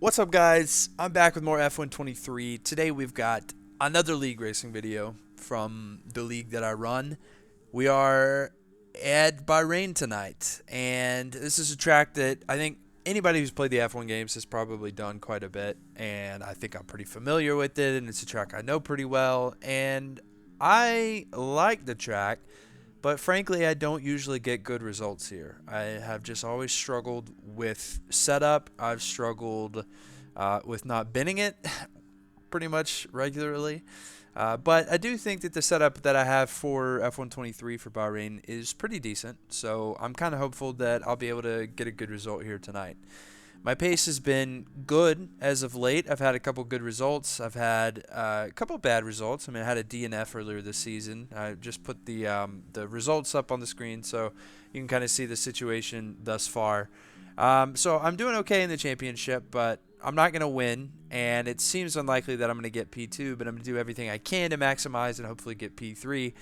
What's up, guys? I'm back with more F123. Today we've got another league racing video from the league that I run. We are at Bahrain tonight, and this is a track that I think anybody who's played the F1 games has probably done quite a bit, and I think I'm pretty familiar with it, and it's a track I know pretty well, and I like the track. But frankly, I don't usually get good results here. I have just always struggled with setup. I've struggled with not binning it pretty much regularly. But I do think that the setup that I have for F123 for Bahrain is pretty decent. So I'm kind of hopeful that I'll be able to get a good result here tonight. My pace has been good as of late. I've had a couple good results. I've had a couple bad results. I mean, I had a DNF earlier this season. I just put the results up on the screen so you can kind of see the situation thus far. So I'm doing okay in the championship, but I'm not going to win, and it seems unlikely that I'm going to get P2, but I'm going to do everything I can to maximize and hopefully get P3.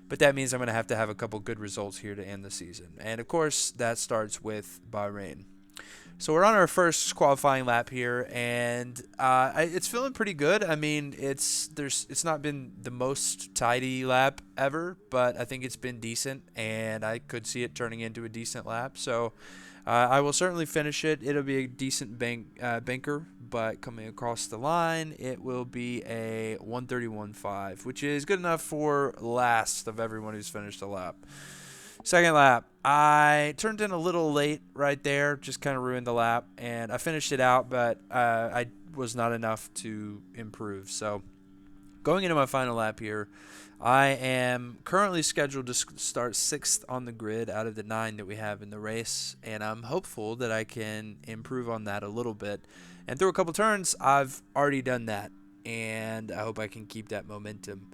But that means I'm going to have a couple good results here to end the season. And, of course, that starts with Bahrain. So we're on our first qualifying lap here, and it's feeling pretty good. I mean, it's not been the most tidy lap ever, but I think it's been decent, and I could see it turning into a decent lap. So I will certainly finish it. It'll be a decent banker, but coming across the line, it will be a 131.5, which is good enough for last of everyone who's finished a lap. Second lap, I turned in a little late right there, just kind of ruined the lap, and I finished it out, but I was not enough to improve. So going into my final lap here, I am currently scheduled to start 6th on the grid out of the 9 that we have in the race, and I'm hopeful that I can improve on that a little bit. And through a couple turns, I've already done that, and I hope I can keep that momentum.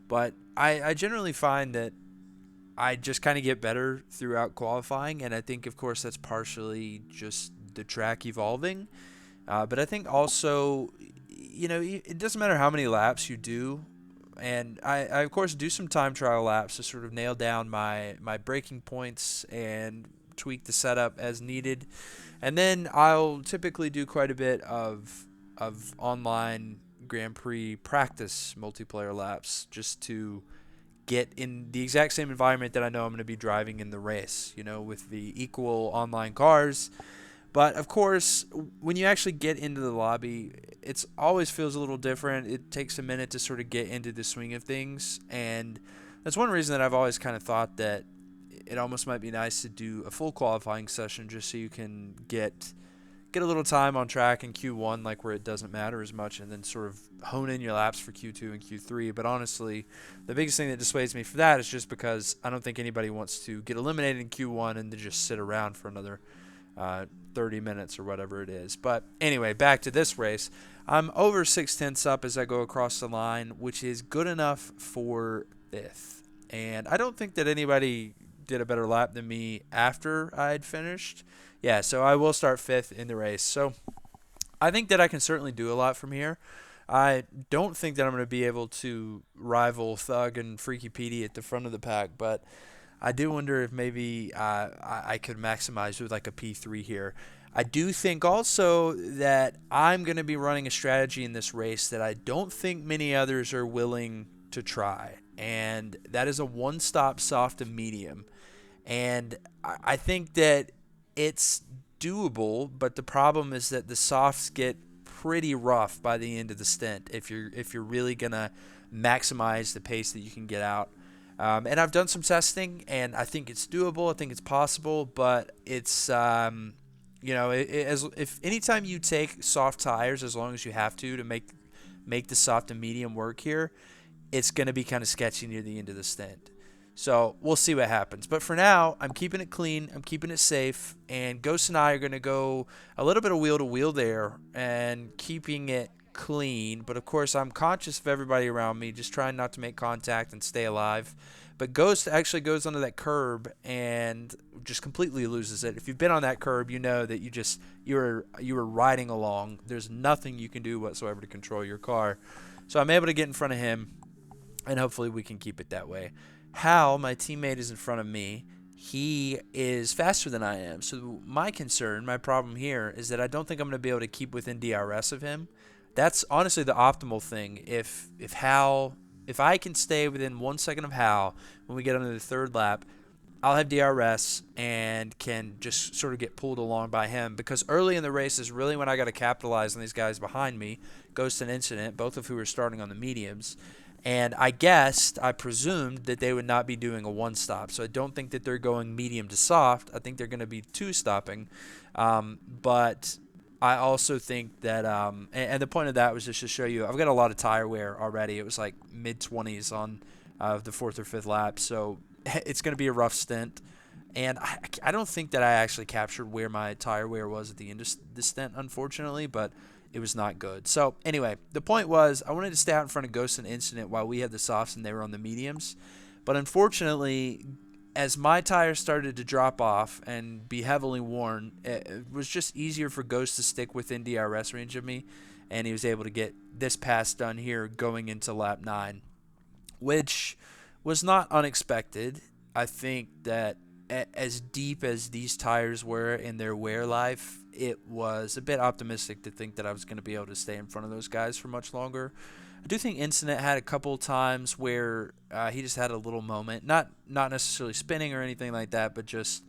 But I generally find that I just kind of get better throughout qualifying, and I think, of course, that's partially just the track evolving. But I think also, it doesn't matter how many laps you do, and I of course, do some time trial laps to sort of nail down my braking points and tweak the setup as needed. And then I'll typically do quite a bit of online Grand Prix practice multiplayer laps just to get in the exact same environment that I know I'm going to be driving in the race, with the equal online cars. But of course, when you actually get into the lobby, it always feels a little different. It takes a minute to sort of get into the swing of things, and that's one reason that I've always kind of thought that it almost might be nice to do a full qualifying session just so you can get a little time on track in Q1, like where it doesn't matter as much, and then sort of hone in your laps for Q2 and Q3. But honestly, the biggest thing that dissuades me for that is just because I don't think anybody wants to get eliminated in Q1 and to just sit around for another 30 minutes or whatever it is. But anyway, back to this race. I'm over 6/10 up as I go across the line, which is good enough for 5th. And I don't think that anybody did a better lap than me after I'd finished. Yeah, so I will start 5th in the race. So I think that I can certainly do a lot from here. I don't think that I'm going to be able to rival Thug and Freaky Petey at the front of the pack, but I do wonder if maybe I could maximize with like a P3 here. I do think also that I'm going to be running a strategy in this race that I don't think many others are willing to try, and that is a one-stop soft to medium. And I think that it's doable, but the problem is that the softs get pretty rough by the end of the stint if you're really gonna maximize the pace that you can get out. And I've done some testing, and I think it's doable. I think it's possible, but it's if anytime you take soft tires, as long as you have to make the soft and medium work here, it's gonna be kind of sketchy near the end of the stint. So we'll see what happens. But for now, I'm keeping it clean. I'm keeping it safe. And Ghost and I are going to go a little bit of wheel to wheel there and keeping it clean. But of course, I'm conscious of everybody around me, just trying not to make contact and stay alive. But Ghost actually goes under that curb and just completely loses it. If you've been on that curb, you know that you were riding along. There's nothing you can do whatsoever to control your car. So I'm able to get in front of him, and hopefully we can keep it that way. Hal, my teammate, is in front of me. he is faster than I am. So my concern, my problem here is that I don't think I'm going to be able to keep within DRS of him. That's honestly the optimal thing. If I can stay within 1 second of Hal when we get onto the third lap, I'll have DRS and can just sort of get pulled along by him, because early in the race is really when I got to capitalize on these guys behind me, Ghost and Incident, both of who are starting on the mediums. And I presumed that they would not be doing a one stop. So I don't think that they're going medium to soft. I think they're going to be two stopping. But I also think that, and the point of that was just to show you, I've got a lot of tire wear already. It was like mid 20s on the fourth or fifth lap. So it's going to be a rough stint. And I don't think that I actually captured where my tire wear was at the end of the stint, unfortunately, but it was not good. So anyway, the point was I wanted to stay out in front of Ghost and Incident while we had the softs and they were on the mediums. But unfortunately, as my tires started to drop off and be heavily worn, it was just easier for Ghost to stick within DRS range of me, and he was able to get this pass done here going into lap 9, which was not unexpected. I think that as deep as these tires were in their wear life, it was a bit optimistic to think that I was going to be able to stay in front of those guys for much longer. I do think Incident had a couple times where he just had a little moment, not necessarily spinning or anything like that, but just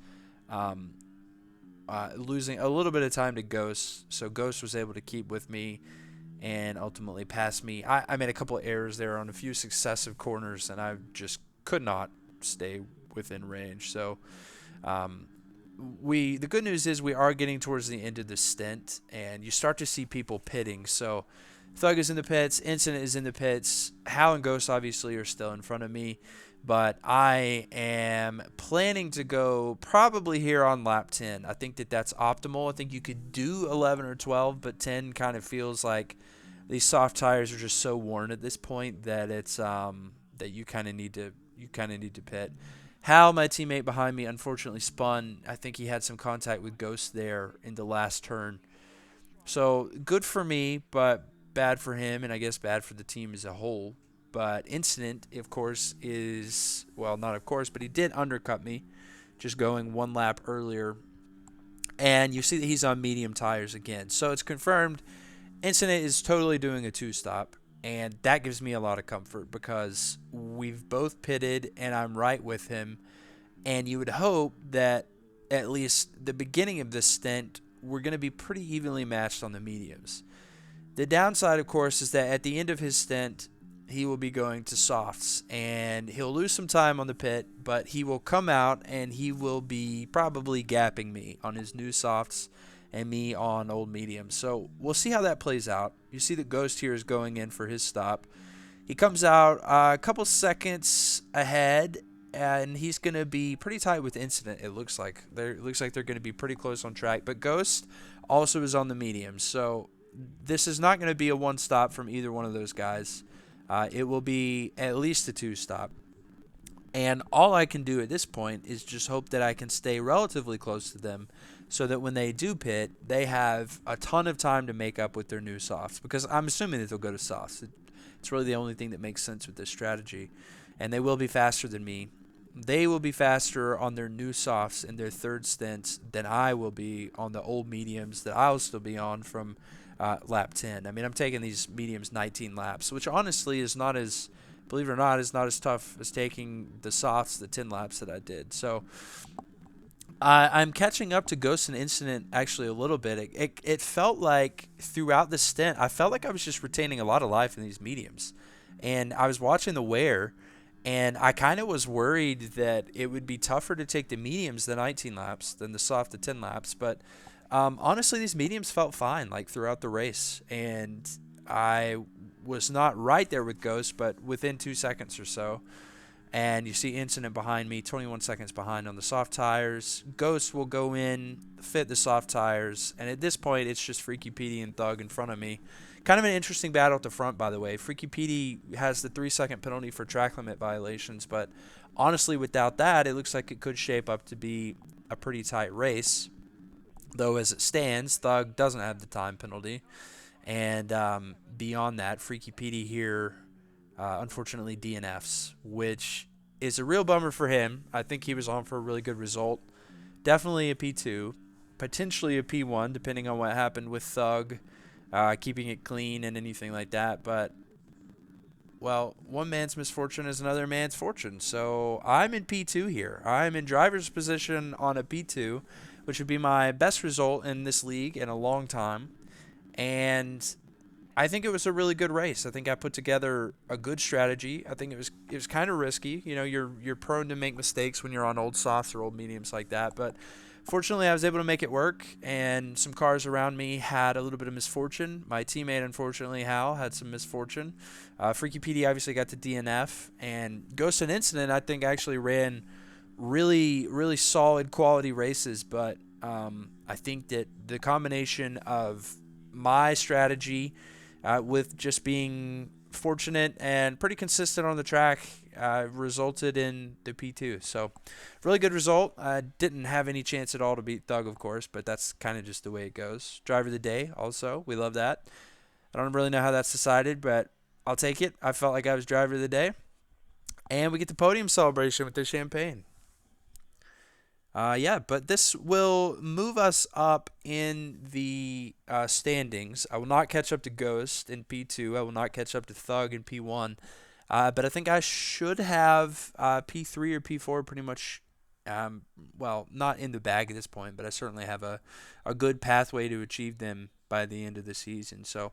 losing a little bit of time to Ghost. So Ghost was able to keep with me and ultimately pass me. I made a couple of errors there on a few successive corners, and I just could not stay within range. So the good news is we are getting towards the end of the stint, and you start to see people pitting. So Thug is in the pits, Incident is in the pits, Hal and Ghost obviously are still in front of me, but I am planning to go probably here on lap 10. I think that that's optimal. I think you could do 11 or 12, but 10 kind of feels like these soft tires are just so worn at this point that it's that you kind of need to pit. Hal, my teammate behind me, unfortunately spun. I think he had some contact with Ghost there in the last turn. So good for me, but bad for him, and I guess bad for the team as a whole. But Incident, of course, well, not of course, but he did undercut me, just going one lap earlier. And you see that he's on medium tires again. So it's confirmed Incident is totally doing a two-stop. And that gives me a lot of comfort because we've both pitted and I'm right with him. And you would hope that at least the beginning of this stint, we're going to be pretty evenly matched on the mediums. The downside, of course, is that at the end of his stint, he will be going to softs. And he'll lose some time on the pit, but he will come out and he will be probably gapping me on his new softs and me on old mediums. So we'll see how that plays out. You see that Ghost here is going in for his stop. He comes out a couple seconds ahead, and he's going to be pretty tight with Incident, it looks like. It looks like they're going to be pretty close on track. But Ghost also is on the mediums. So this is not going to be a one-stop from either one of those guys. It will be at least a two-stop. And all I can do at this point is just hope that I can stay relatively close to them so that when they do pit, they have a ton of time to make up with their new softs. Because I'm assuming that they'll go to softs. It's really the only thing that makes sense with this strategy. And they will be faster than me. They will be faster on their new softs in their third stints than I will be on the old mediums that I'll still be on from lap 10. I mean, I'm taking these mediums 19 laps, which honestly is not as, believe it or not, is not as tough as taking the softs the 10 laps that I did. So I'm catching up to Ghost and Incident actually a little bit. It felt like throughout the stint, I felt like I was just retaining a lot of life in these mediums. And I was watching the wear, and I kind of was worried that it would be tougher to take the mediums the 19 laps than the soft the 10 laps. But honestly, these mediums felt fine like throughout the race. And I was not right there with Ghost, but within 2 seconds or so. And you see Incident behind me, 21 seconds behind on the soft tires. Ghost will go in, fit the soft tires, and at this point, it's just Freaky Petey and Thug in front of me. Kind of an interesting battle at the front, by the way. Freaky Petey has the 3-second penalty for track limit violations, but honestly, without that, it looks like it could shape up to be a pretty tight race. Though, as it stands, Thug doesn't have the time penalty. And beyond that, Freaky Petey here unfortunately DNFs, which is a real bummer for him. I think he was on for a really good result. Definitely a P2, potentially a P1, depending on what happened with Thug, keeping it clean and anything like that. But, well, one man's misfortune is another man's fortune. So I'm in P2 here. I'm in driver's position on a P2, which would be my best result in this league in a long time. And I think it was a really good race. I think I put together a good strategy. I think it was kind of risky. You know, you're prone to make mistakes when you're on old softs or old mediums like that. But fortunately, I was able to make it work. And some cars around me had a little bit of misfortune. My teammate, unfortunately, Hal, had some misfortune. Freaky PD obviously got to DNF, and Ghost and Incident I think actually ran really solid quality races. But I think that the combination of my strategy with just being fortunate and pretty consistent on the track resulted in the P2. So, really good result. I didn't have any chance at all to beat Thug, of course, but that's kind of just the way it goes. Driver of the day, also. We love that. I don't really know how that's decided, but I'll take it. I felt like I was driver of the day. And we get the podium celebration with the champagne. Yeah, but this will move us up in the standings. I will not catch up to Ghost in P2. I will not catch up to Thug in P1. But I think I should have P3 or P4 pretty much, well, not in the bag at this point, but I certainly have a good pathway to achieve them by the end of the season. So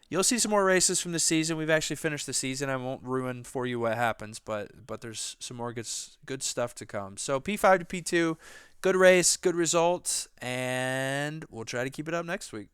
you'll see some more races from the season. We've actually finished the season. I won't ruin for you what happens, but there's some more good stuff to come. So P5 to P2, good race, good results, and we'll try to keep it up next week.